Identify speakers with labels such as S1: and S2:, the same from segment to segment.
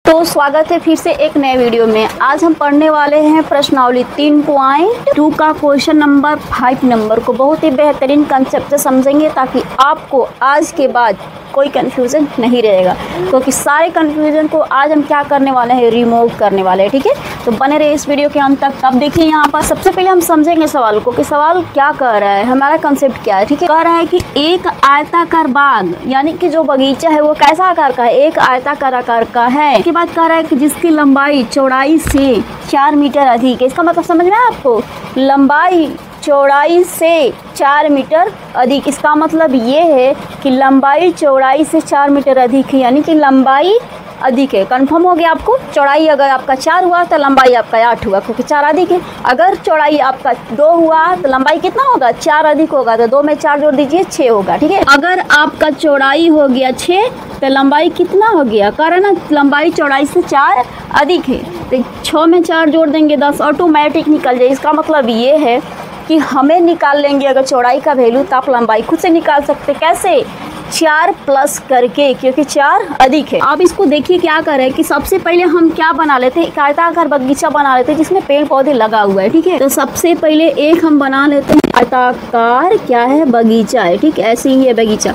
S1: तो स्वागत है फिर से एक नए वीडियो में। आज हम पढ़ने वाले हैं प्रश्नावली 3.2 का क्वेश्चन नंबर 5 नंबर को बहुत ही बेहतरीन कंसेप्ट से समझेंगे ताकि आपको आज के बाद कोई कन्फ्यूज़न नहीं रहेगा, क्योंकि सारे कन्फ्यूज़न को आज हम क्या करने वाले हैं, रिमूव करने वाले हैं। ठीक है, तो बने रहे इस वीडियो के अंत तक। अब देखिए यहाँ पर सबसे पहले हम समझेंगे सवाल को कि सवाल क्या कह रहा है, हमारा कंसेप्ट क्या है। ठीक है, कह रहा है कि एक आयताकार बाग यानी कि जो बगीचा है वो कैसा आकार का है, एक आयताकार आकार का है। इसके बाद कह रहा है कि जिसकी लंबाई चौड़ाई से 4 मीटर अधिक है। इसका मतलब समझ में आया आपको, लंबाई चौड़ाई से 4 मीटर अधिक। इसका मतलब ये है कि लंबाई चौड़ाई से 4 मीटर अधिक है, यानी कि लंबाई अधिक है। कंफर्म हो गया आपको। चौड़ाई अगर आपका 4 हुआ तो लंबाई आपका 8 हुआ, क्योंकि 4 अधिक है। अगर चौड़ाई आपका 2 हुआ तो लंबाई कितना होगा, 4 अधिक होगा, तो 2 में 4 जोड़ दीजिए 6 होगा। ठीक है, अगर आपका चौड़ाई हो गया 6 तो लंबाई कितना हो गया, कारण ना लंबाई चौड़ाई से 4 अधिक है, तो 6 में 4 जोड़ देंगे 10, ऑटोमेटिक निकल जाए। इसका मतलब ये है कि हमें निकाल लेंगे अगर चौड़ाई का वैल्यू तो आप लंबाई खुद से निकाल सकते। कैसे, 4 प्लस करके, क्योंकि 4 अधिक है। अब इसको देखिए क्या कर रहे हैं कि सबसे पहले हम क्या बना लेते हैं, एक आयताकार बगीचा बना लेते हैं जिसमें पेड़ पौधे लगा हुआ है। ठीक है, तो सबसे पहले एक हम बना लेते हैं आयताकार, क्या है, बगीचा है। ठीक, ऐसे ही है बगीचा।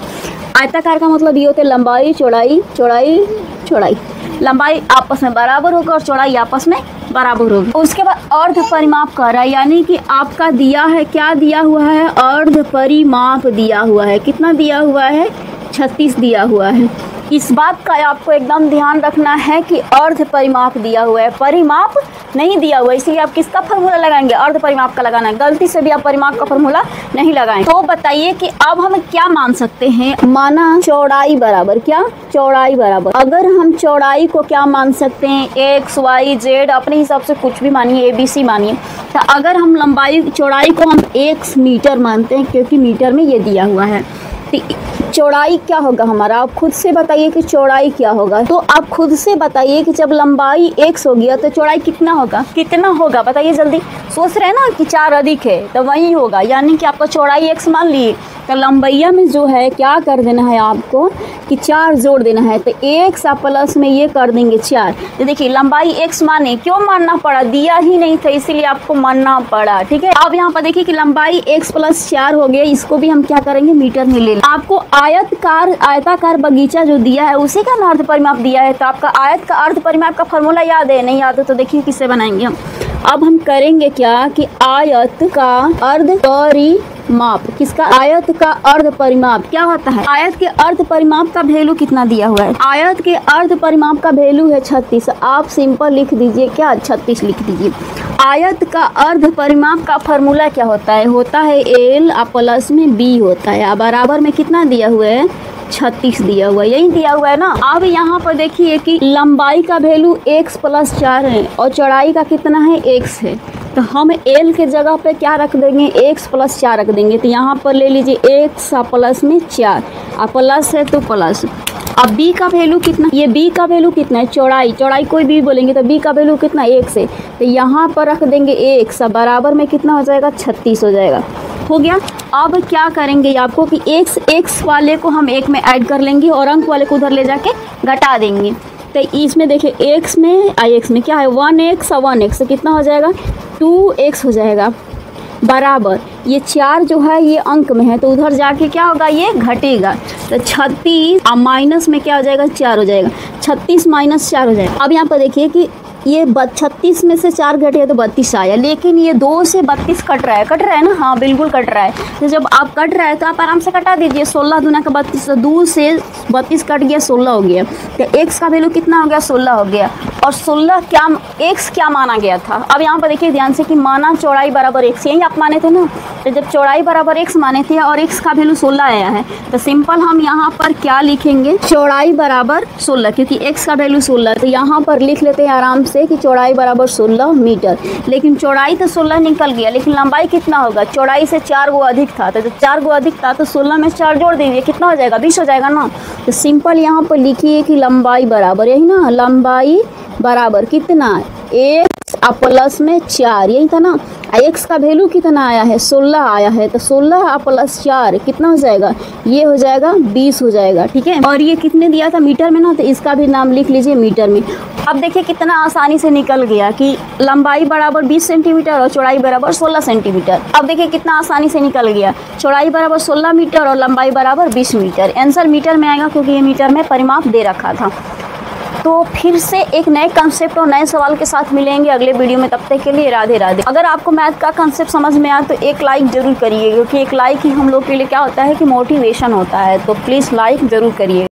S1: आयताकार का मतलब ये होता है लंबाई चौड़ाई चौड़ाई चौड़ाई, लंबाई आपस में बराबर होगा और चौड़ाई आपस में बराबर होगी। उसके बाद अर्ध परिमाप कर रहा है, यानी कि आपका दिया है, क्या दिया हुआ है, अर्ध परिमाप दिया हुआ है। कितना दिया हुआ है, 36 दिया हुआ है। इस बात का आपको एकदम ध्यान रखना है कि अर्ध परिमाप दिया हुआ है, परिमाप नहीं दिया हुआ है, इसलिए आप किसका फार्मूला लगाएंगे, अर्ध परिमाप का लगाना है। गलती से भी आप परिमाप का फार्मूला नहीं लगाएंगे। तो बताइए कि अब हम क्या मान सकते हैं, माना चौड़ाई बराबर, क्या, चौड़ाई बराबर, अगर हम चौड़ाई को क्या मान सकते हैं, x y z अपने हिसाब से कुछ भी मानिए, ABC मानिए। तो अगर हम लंबाई चौड़ाई को हम 1 मीटर मानते हैं, क्योंकि मीटर में ये दिया हुआ है, चौड़ाई क्या होगा हमारा, आप खुद से बताइए कि चौड़ाई क्या होगा। तो आप खुद से बताइए कि जब लंबाई x हो गया तो चौड़ाई कितना होगा, कितना होगा बताइए जल्दी। सोच रहे हैं ना कि 4 अधिक है तो वही होगा, यानी कि आपका चौड़ाई x मान लिए तो लंबाइया में जो है क्या कर देना है आपको कि 4 जोड़ देना है, तो x प्लस में ये कर देंगे 4। तो देखिए लंबाई x माने, क्यों मानना पड़ा, दिया ही नहीं था इसीलिए आपको मानना पड़ा। ठीक है, अब यहाँ पर देखिए कि लंबाई x प्लस 4 हो गया, इसको भी हम क्या करेंगे, मीटर में ले लें। आपको आयताकार बगीचा जो दिया है उसी का अर्ध परिमाप दिया है, तो आपका आयत का अर्ध परिमाप का फॉर्मूला याद है, नहीं याद है तो देखिए किससे बनाएंगे हम। अब हम करेंगे क्या कि आयत का अर्ध परिमाप, किसका, आयत का अर्ध परिमाप क्या होता है, आयत के अर्ध परिमाप का वैल्यू कितना दिया हुआ है, आयत के अर्ध परिमाप का वैल्यू है 36। आप सिंपल लिख दीजिए, क्या, 36 लिख दीजिए। आयत का अर्ध परिमाप का फार्मूला क्या होता है L प्लस में B होता है, बराबर में कितना दिया हुआ है, 36 दिया हुआ है, यही दिया हुआ है ना। अब यहाँ पर देखिए कि लंबाई का वैल्यू x प्लस 4 है और चौड़ाई का कितना है, x है, तो हम L के जगह पे क्या रख देंगे, x प्लस 4 रख देंगे। तो यहाँ पर ले लीजिए x प्लस में 4, प्लस है तो प्लस। अब b का वैल्यू कितना, ये b का वैल्यू कितना है, चौड़ाई कोई भी बोलेंगे तो b का वैल्यू कितना, 1 है, तो यहाँ पर रख देंगे 1, बराबर में कितना हो जाएगा, 36 हो जाएगा। हो गया। अब क्या करेंगे आपको कि x वाले को हम 1 में ऐड कर लेंगे और अंक वाले को उधर ले जाके घटा देंगे। तो इसमें देखिए x में क्या है, 1x और 1x कितना हो जाएगा, 2x हो जाएगा, बराबर ये 4 जो है ये अंक में है तो उधर जाके क्या होगा, ये घटेगा, तो 36 और माइनस में क्या हो जाएगा, 4 हो जाएगा, 36 माइनस 4 हो जाएगा। अब यहाँ पर देखिए कि ये 36 में से 4 घटे तो 32 आया, लेकिन ये 2 से 32 कट रहा है ना, हाँ बिल्कुल कट रहा है। तो जब आप कट रहा है तो आप आराम से कटा दीजिए, 16 दूना का 32, 2 से 32 कट गया, 16 हो गया। तो x का वैल्यू कितना हो गया, 16 हो गया। और 16 क्या, x क्या माना गया था। अब यहाँ पर देखिए ध्यान से कि माना चौड़ाई बराबर x, यही आप माने थे ना, तो जब चौड़ाई बराबर x माने थे और x का वैल्यू 16 आया है तो सिंपल हम यहाँ पर क्या लिखेंगे, चौड़ाई बराबर 16, क्योंकि x का वैल्यू 16, तो यहाँ पर लिख लेते हैं आराम से कि चौड़ाई बराबर 16 मीटर। लेकिन चौड़ाई तो 16 निकल गया, लेकिन लंबाई कितना होगा, चौड़ाई से 4 गो अधिक था, तो जब 4 गो अधिक था तो 16 में 4 जोड़ दीजिए, कितना हो जाएगा, 20 हो जाएगा ना। तो सिंपल यहाँ पर लिखिए कि लंबाई बराबर, यही ना, लंबाई बराबर कितना, x अब प्लस में 4, यही था ना। x का वैल्यू कितना आया है, 16 आया है, तो 16 प्लस 4 कितना हो जाएगा, ये हो जाएगा 20 हो जाएगा, ठीक है। और ये कितने दिया था, मीटर में ना, तो इसका भी नाम लिख लीजिए मीटर में। अब देखिए कितना आसानी से निकल गया कि लंबाई बराबर 20 सेंटीमीटर और चौड़ाई बराबर 16 सेंटीमीटर। अब देखिए कितना आसानी से निकल गया, चौड़ाई बराबर 16 मीटर और लंबाई बराबर 20 मीटर। आंसर मीटर में आएगा क्योंकि ये मीटर में परिमाप दे रखा था। तो फिर से एक नए कंसेप्ट और नए सवाल के साथ मिलेंगे अगले वीडियो में। तब तक के लिए राधे राधे। अगर आपको मैथ का कंसेप्ट समझ में आया तो एक लाइक जरूर करिए, क्योंकि एक लाइक ही हम लोग के लिए क्या होता है कि मोटिवेशन होता है। तो प्लीज़ लाइक ज़रूर करिए।